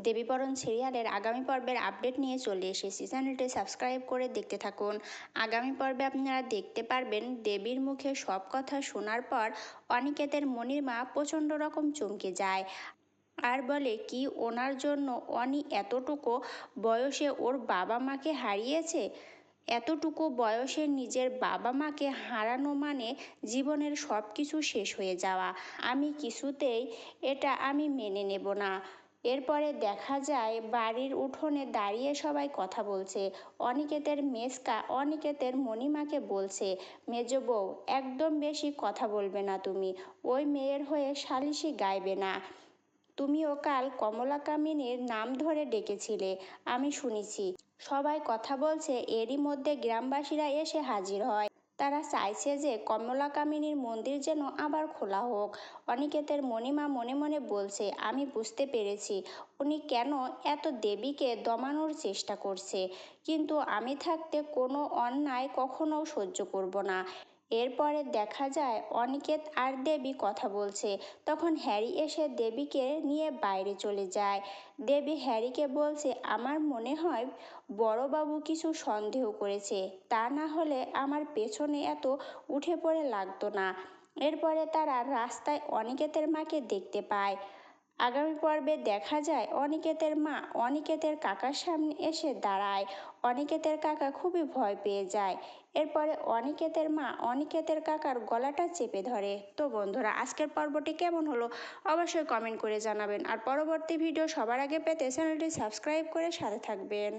দেবীবরণ সিরিয়ালের আগামী পর্বের আপডেট নিয়ে চলে এসেছি। চ্যানেলটি সাবস্ক্রাইব করে দেখতে থাকুন। আগামী পর্বে আপনারা দেখতে পারবেন দেবীর মুখে সব কথা শোনার পর অনিকেতের মনির মা প্রচণ্ড রকম চমকে যায় আর বলে কি ওনার জন্য অনি এতটুকু বয়সে ওর বাবা মাকে হারিয়েছে। এতটুকু বয়সে নিজের বাবা মাকে হারানো মানে জীবনের সব কিছু শেষ হয়ে যাওয়া। আমি কিছুতেই এটা আমি মেনে নেব না। এরপরে দেখা যায় বাড়ির উঠোনে দাঁড়িয়ে সবাই কথা বলছে। অনিকেতের মেজকা অনিকেতের মণিমাকে বলছে, মেজ বউ একদম বেশি কথা বলবে না, তুমি ওই মেয়ের হয়ে সালিশি গাইবে না। তুমিও কাল কমলা কামিনীর নাম ধরে ডেকেছিলে, আমি শুনেছি। সবাই কথা বলছে, এরই মধ্যে গ্রামবাসীরা এসে হাজির হয়। তারা চাইছে যে কমলা কামিনীর মন্দির যেন আবার খোলা হোক। অনিকেতের মণিমা মনে মনে বলছে, আমি বুঝতে পেরেছি উনি কেন এত দেবীকে দমানোর চেষ্টা করছে, কিন্তু আমি থাকতে কোনো অন্যায় কখনো সহ্য করব না। এরপরে দেখা যায় অনিকেত আর দেবী কথা বলছে। তখন হ্যারি এসে দেবীকে নিয়ে বাইরে চলে যায়। দেবী হ্যারিকে বলছে, আমার মনে হয় বড়বাবু কিছু সন্দেহ করেছে, তা না হলে আমার পেছনে এত উঠে পড়ে লাগতো না। এরপরে তারা রাস্তায় অনিকেতের মাকে দেখতে পায়। আগামী পর্বে দেখা যায় অনিকেতের মা অনিকেতের কাকার সামনে এসে দাঁড়ায়। অনিকেতের কাকা খুবই ভয় পেয়ে যায়। এরপরে অনিকেতের মা অনিকেতের কাকার গলাটা চেপে ধরে। তো বন্ধুরা, আজকের পর্বটি কেমন হলো অবশ্যই কমেন্ট করে জানাবেন। আর পরবর্তী ভিডিও সবার আগে পেতে চ্যানেলটি সাবস্ক্রাইব করে সাথে থাকবেন।